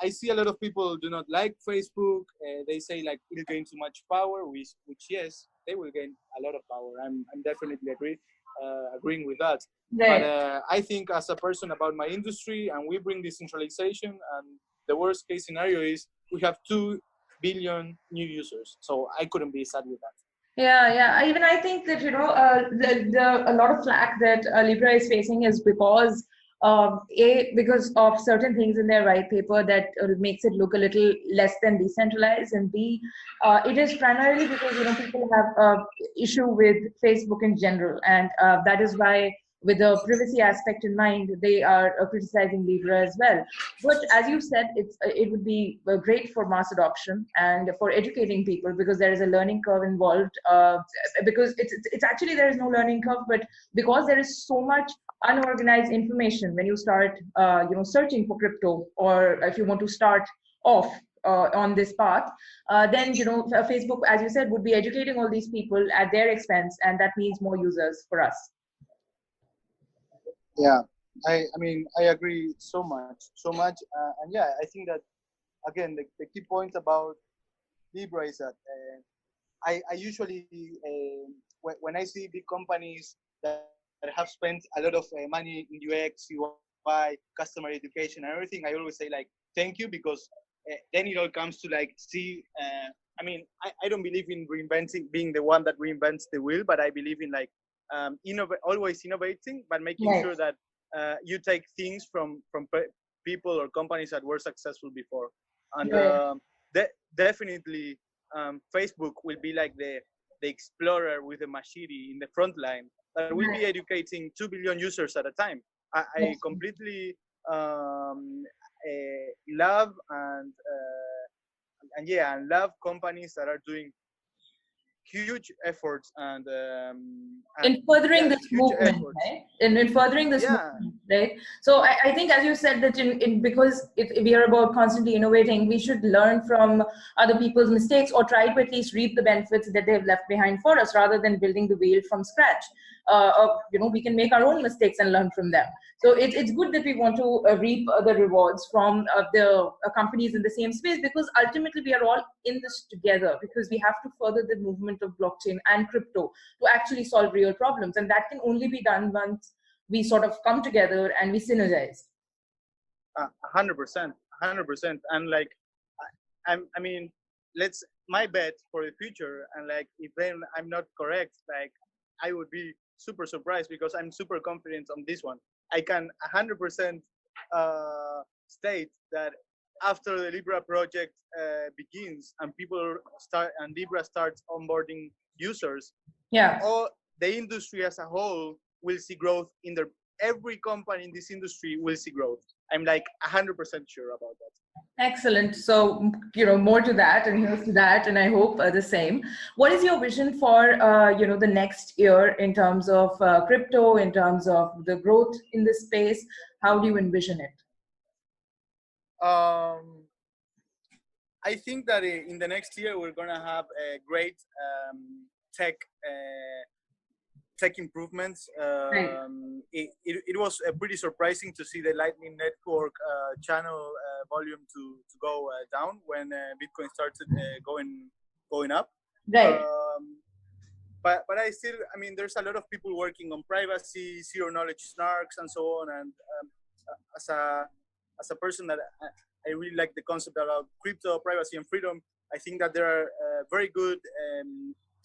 I see a lot of people do not like Facebook. They say like it'll gain too much power, which yes, they will gain a lot of power. I'm definitely agreeing with that. But I think as a person about my industry, and we bring decentralization, and the worst case scenario is we have 2 billion new users. So I couldn't be sad with that.
Even I think that a lot of flack that Libra is facing is because because of certain things in their white paper that makes it look a little less than decentralized, and B, it is primarily because people have issue with Facebook in general, and that is why, with the privacy aspect in mind, they are criticizing Libra as well. But as you said, it would be great for mass adoption and for educating people, because there is a learning curve involved. Because it's actually, there is no learning curve, but because there is so much unorganized information when you start searching for crypto, or if you want to start off on this path, then Facebook, as you said, would be educating all these people at their expense, and that means more users for us.
Yeah, I mean, I agree so much. And yeah, I think that, again, the key point about Libra is that I usually, when I see big companies that have spent a lot of money in UX, UI, customer education, and everything, I always say like, thank you, because then it all comes to like, see, I mean, I don't believe in being the one that reinvents the wheel, but I believe in like, always innovating, but making sure that you take things from people or companies that were successful before. And definitely Facebook will be like the explorer with the machete in the front line that will be educating 2 billion users at a time. I completely love and love companies that are doing huge efforts and
in furthering this movement, right? In furthering this movement, right? So I think, as you said, that because we are about constantly innovating, we should learn from other people's mistakes, or try to at least reap the benefits that they've left behind for us, rather than building the wheel from scratch. We can make our own mistakes and learn from them. So it's good that we want to reap the rewards from the companies in the same space, because ultimately we are all in this together, because we have to further the movement of blockchain and crypto to actually solve real problems. And that can only be done once we sort of come together and we synergize.
100%. And like, I mean, my bet for the future, and like, if then I'm not correct, like, I would be super surprised, because I'm super confident on this one. I can 100% state that after the Libra project begins and Libra starts onboarding users, all the industry as a whole will see growth in their every company in this industry will see growth. I'm like 100% sure about that.
Excellent. So, more to that, and here's to that, and I hope the same. What is your vision for, the next year in terms of crypto, in terms of the growth in this space? How do you envision it?
I think that in the next year we're gonna have a great tech improvements. It was pretty surprising to see the Lightning Network channel volume to go down when Bitcoin started going up.
Right.
But I mean, there's a lot of people working on privacy, zero knowledge snarks, and so on. And as a person that I really like the concept about crypto, privacy, and freedom, I think that there are very good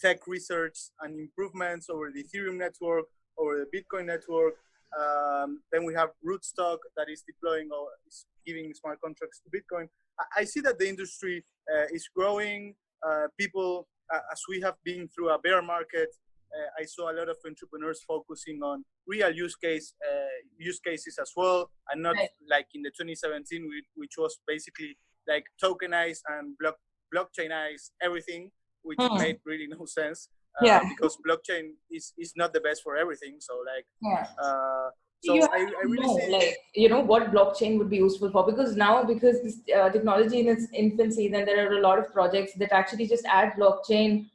tech research and improvements over the Ethereum network, over the Bitcoin network. Then we have Rootstock that is deploying or is giving smart contracts to Bitcoin. I see that the industry is growing. People, as we have been through a bear market, I saw a lot of entrepreneurs focusing on real use cases as well, and not like in the 2017, which was basically like tokenize and blockchainize everything, which made really no sense. Because blockchain is not the best for everything. So like, so I really see
what blockchain would be useful for, because this technology in its infancy, then there are a lot of projects that actually just add blockchain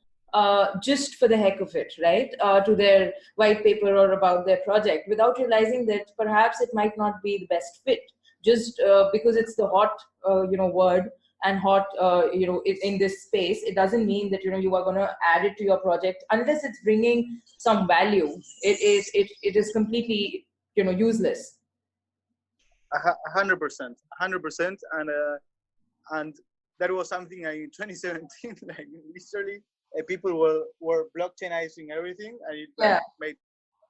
just for the heck of it, right? To their white paper or about their project, without realizing that perhaps it might not be the best fit, just because it's the hot, word and hot, in this space. It doesn't mean that, you are going to add it to your project unless it's bringing some value. It is completely, useless.
100%, and that was something in 2017, like literally people were blockchainizing everything, and it made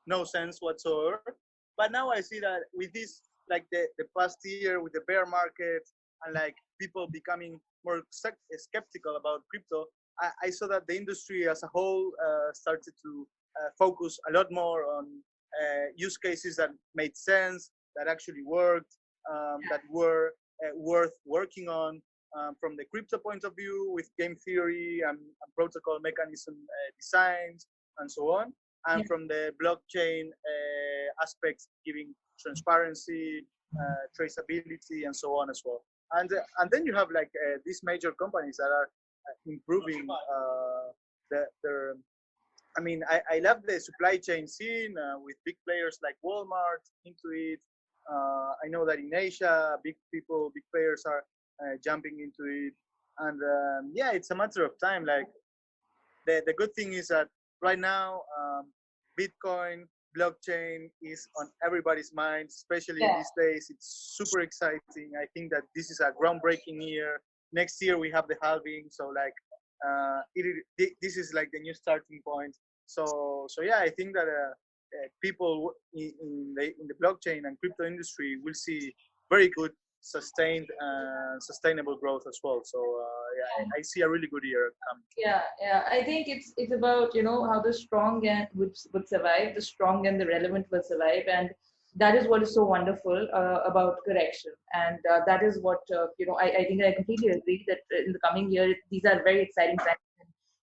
no sense whatsoever. But now I see that with this, like the past year with the bear market and like people becoming more skeptical about crypto, I saw that the industry as a whole started to focus a lot more on use cases that made sense, that actually worked, that were worth working on. From the crypto point of view, with game theory and protocol mechanism designs and so on, and from the blockchain aspects, giving transparency, traceability, and so on as well. And then you have like these major companies that are improving their. I mean, I love the supply chain scene with big players like Walmart into it. I know that in Asia, big players are jumping into it, and it's a matter of time. Like the good thing is that right now, Bitcoin blockchain is on everybody's mind, especially these days. It's super exciting. I think that this is a groundbreaking year. Next year we have the halving, so like this is like the new starting point. So yeah, I think that people in the blockchain and crypto industry will see very good sustainable growth as well. So I see a really good year coming.
I think it's about how the strong and would survive, the strong and the relevant will survive, and that is what is so wonderful about correction. And that is what I think I completely agree that in the coming year these are very exciting times.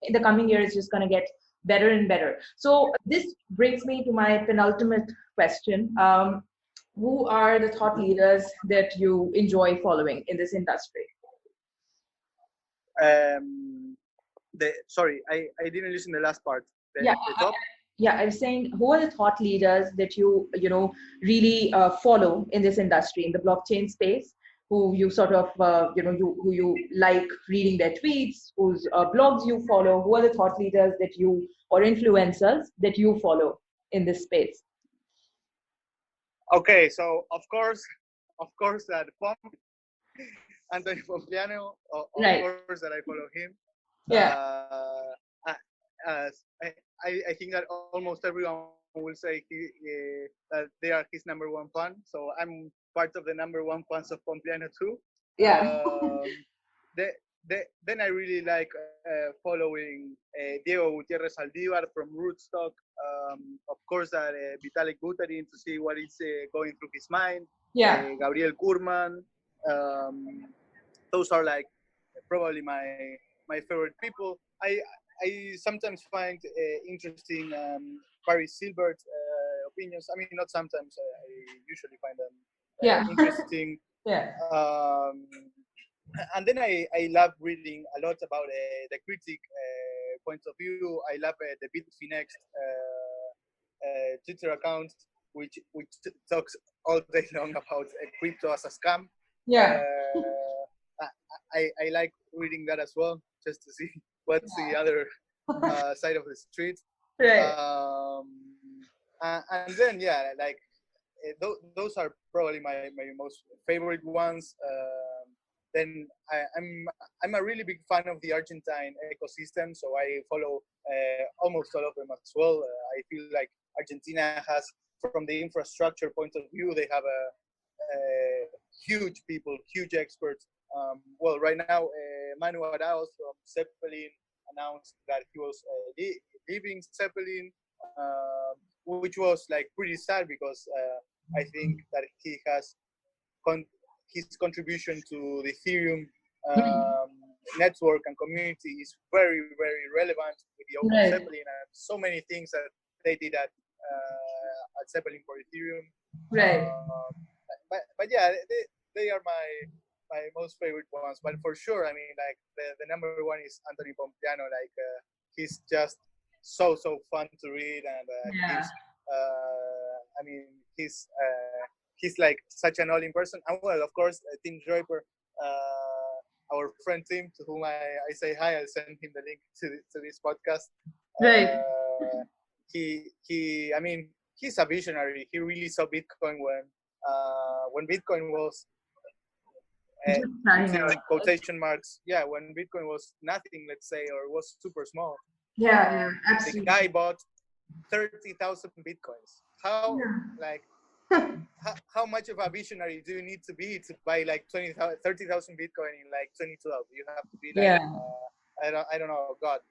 In the coming year it's just going to get better and better. So this brings me to my penultimate question. Who are the thought leaders that you enjoy following in this industry?
Sorry, I didn't listen to the last part. The top?
I'm saying, who are the thought leaders that you really follow in this industry, in the blockchain space, who you sort of who you like reading their tweets, whose blogs you follow? Who are the thought leaders that you, or influencers that you follow in this space?
Okay, so of course that Anthony Pompliano, of course that I follow him. I think that almost everyone will say that they are his number one fan. So I'm part of the number one fans of Pompliano too. Then I really like following Diego Gutierrez Aldivar from Rootstock, of course, that Vitalik Buterin to see what is going through his mind.
Yeah.
Gabriel Kurman. Those are like probably my favorite people. I sometimes find interesting Paris Silbert opinions. I mean, not sometimes. I usually find them interesting.
Yeah.
And then I love reading a lot about the critic point of view. I love the Bitfinex Twitter account, which talks all day long about crypto as a scam.
Yeah.
I like reading that as well, just to see what's the other side of the street.
Right.
And then like those are probably my most favorite ones. Then I'm a really big fan of the Argentine ecosystem, so I follow almost all of them as well. I feel like Argentina has, from the infrastructure point of view, they have a huge people, huge experts. Well, right now, Manu Arauz from Zeppelin announced that he was leaving Zeppelin, which was like pretty sad because I think that he has his contribution to the Ethereum network and community is very, very relevant with the Open Zeppelin and so many things that they did at Zeppelin for Ethereum.
Right.
But yeah, they are my most favorite ones. But for sure, I mean, like the number one is Anthony Pompliano. Like he's just so fun to read, and I mean, he's like such an all-in person. And well, of course, Tim Draper, our friend Tim, to whom I say hi. I'll send him the link to this podcast.
Right.
I mean, he's a visionary. He really saw Bitcoin when Bitcoin was quotation marks. Yeah, when Bitcoin was nothing, let's say, or was super small.
Yeah, absolutely.
The guy bought 30,000 Bitcoins. How like how much of a visionary do you need to be to buy like 30,000 Bitcoin in like 2012? You have to be like I don't know, God.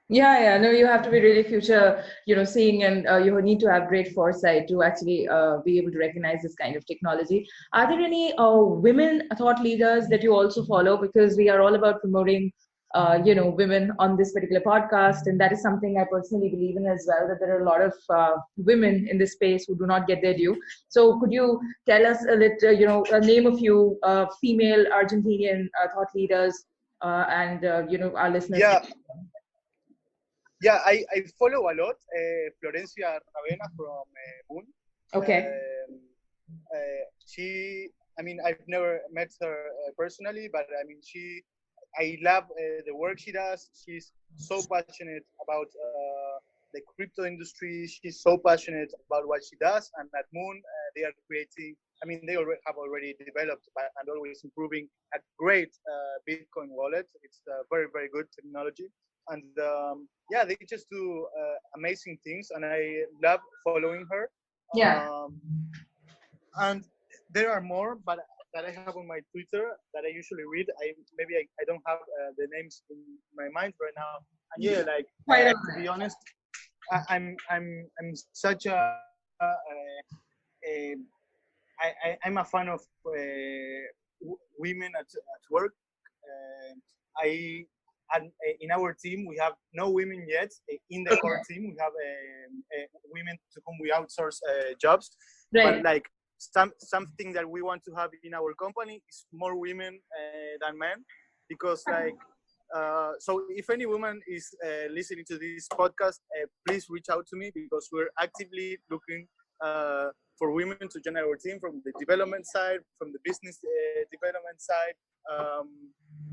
No, you have to be really future, seeing, and you need to have great foresight to actually be able to recognize this kind of technology. Are there any women thought leaders that you also follow? Because we are all about promoting women on this particular podcast, and that is something I personally believe in as well, that there are a lot of women in this space who do not get their due. So could you tell us a little, name a few female Argentinian thought leaders and our listeners?
Yeah, I follow a lot Florencia Ravena from Boon.
Okay.
I mean, I've never met her personally, but I mean, I love the work she does. She's so passionate about the crypto industry. She's so passionate about what she does. And at Moon, they are creating, I mean, they have already developed and always improving a great Bitcoin wallet. It's very, very good technology. And they just do amazing things. And I love following her. And there are more, but that I have on my Twitter that I usually read. I don't have the names in my mind right now. And to be honest, I'm such I'm a fan of women at work. In our team, we have no women yet. In the core team, we have women to whom we outsource jobs. But like something that we want to have in our company is more women than men, because so if any woman is listening to this podcast, please reach out to me, because we're actively looking for women to join our team from the development side, from the business development side,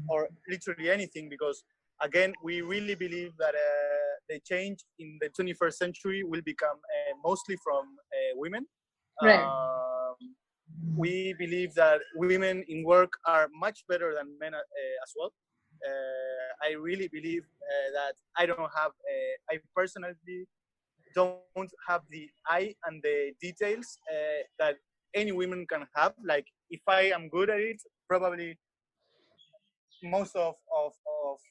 or literally anything, because again, we really believe that the change in the 21st century will become mostly from women. We believe that women in work are much better than men as well. I really believe that I personally don't have the eye and the details that any women can have. Like, if I am good at it, probably most of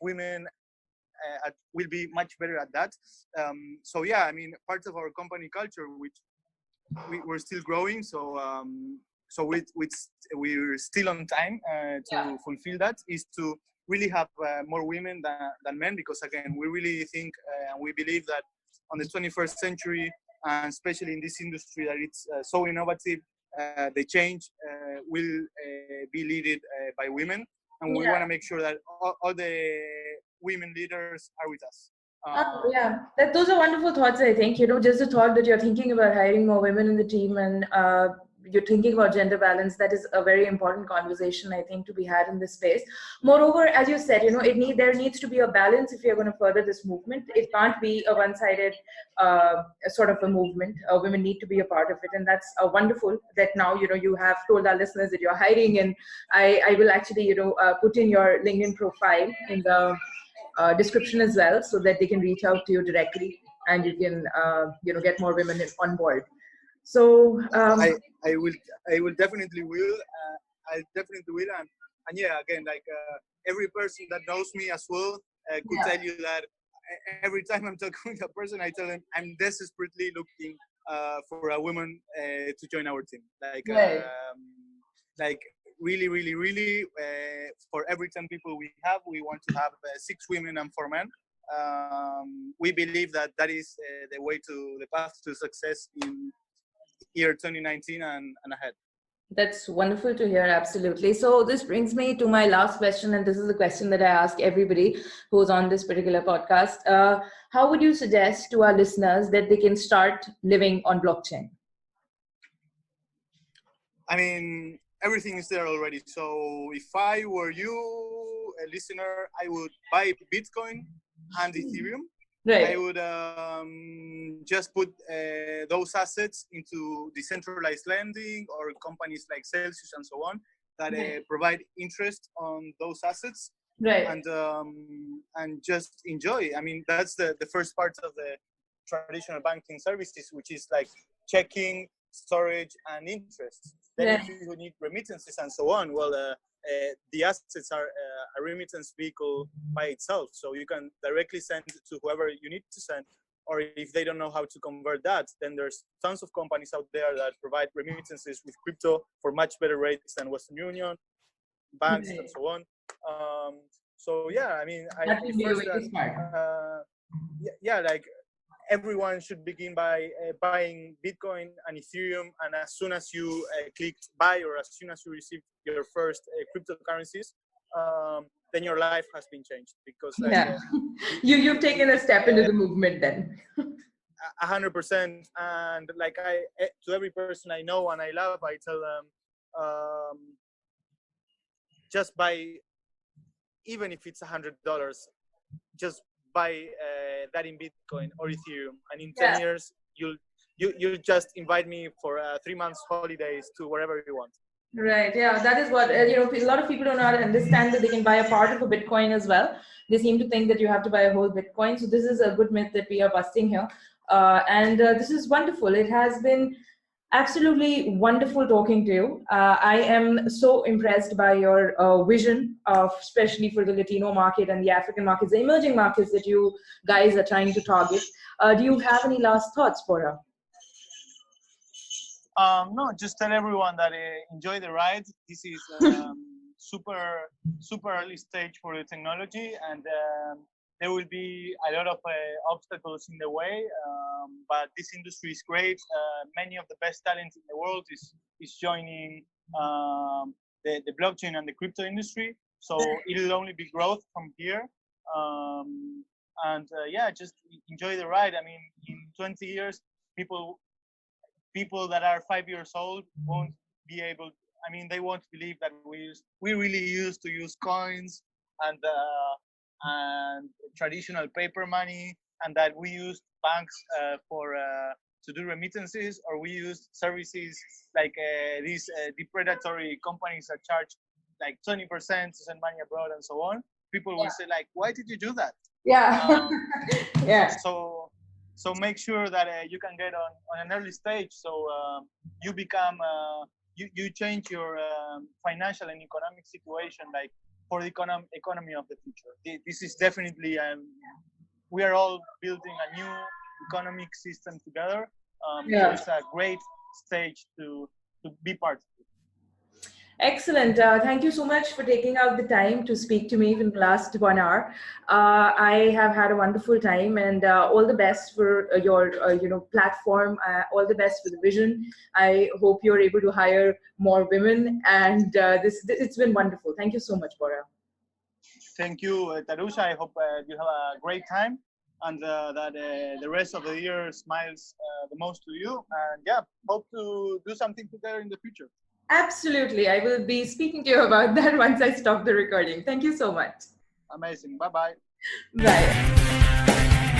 women will be much better at that. So yeah, I mean, part of our company culture, which we're still growing, so we're still on time to fulfill that, is to really have more women than men, because again, we really think and we believe that on the 21st century, and especially in this industry that it's so innovative, the change will be led by women, and we want to make sure that all the women leaders are with us.
Yeah, those are wonderful thoughts, I think. Just the thought that you're thinking about hiring more women in the team, and you're thinking about gender balance, that is a very important conversation, I think, to be had in this space. Moreover, as you said, there needs to be a balance if you're going to further this movement. It can't be a one-sided sort of a movement. Women need to be a part of it, and that's wonderful that now, you have told our listeners that you're hiring, and I will actually, put in your LinkedIn profile in the description as well, so that they can reach out to you directly, and you can get more women on board. So
I will definitely will. I definitely will, and yeah, again, like every person that knows me as well could tell you that every time I'm talking with a person, I tell them I'm desperately looking for a woman to join our team. Like really, really, really, for every 10 people we have, we want to have 6 women and 4 men. We believe that is the path to success in year 2019 and ahead.
That's wonderful to hear, absolutely. So this brings me to my last question, and this is the question that I ask everybody who's on this particular podcast. How would you suggest to our listeners that they can start living on blockchain?
I mean, everything is there already. So if I were you, a listener, I would buy Bitcoin and Ethereum. Right. I would just put those assets into decentralized lending or companies like Celsius and so on that provide interest on those assets. Right. And just enjoy. I mean, that's the first part of the traditional banking services, which is like checking, storage, and interest. Then if you need remittances and so on, well, the assets are a remittance vehicle by itself. So you can directly send to whoever you need to send. Or if they don't know how to convert that, then there's tons of companies out there that provide remittances with crypto for much better rates than Western Union, banks, and so on. So yeah, I mean, like everyone should begin by buying Bitcoin and Ethereum, and as soon as you click buy, or as soon as you receive your first cryptocurrencies, then your life has been changed, because
you've taken a step into the movement then.
100%. And like to every person I know and I love, I tell them, just buy, even if it's $100, just buy that in Bitcoin or Ethereum, and in 10 years you'll just invite me for 3 months holidays to wherever you want.
Right. Yeah, that is what a lot of people do not understand, that they can buy a part of a Bitcoin as well. They seem to think that you have to buy a whole Bitcoin. So this is a good myth that we are busting here, and this is wonderful. It has been absolutely wonderful talking to you. I am so impressed by your vision of, especially for the Latino market and the African markets, the emerging markets that you guys are trying to target. Do you have any last thoughts, Borja?
No, just tell everyone that enjoy the ride. This is super early stage for the technology, and there will be a lot of obstacles in the way, but this industry is great. Many of the best talent in the world is joining the blockchain and the crypto industry. So it'll only be growth from here. Just enjoy the ride. I mean, in 20 years, people that are 5 years old won't be able. I mean, they won't believe that we really used to use coins and traditional paper money, and that we used banks to do remittances, or we used services like these depredatory companies that charge like 20% to send money abroad and so on. People will say like, why did you do that? So make sure that you can get on an early stage, so you become you change your financial and economic situation like for the economy of the future. This is definitely, we are all building a new economic system together. So it's a great stage to be part of it.
Excellent. Thank you so much for taking out the time to speak to me in the last 1 hour. I have had a wonderful time, and all the best for your platform. All the best for the vision. I hope you're able to hire more women, and it's been wonderful. Thank you so much, Borja.
Thank you, Tarusha. I hope you have a great time, and that the rest of the year smiles the most to you. And yeah, hope to do something together in the future.
Absolutely. I will be speaking to you about that once I stop the recording. Thank you so much.
Amazing. Bye-bye.
Bye.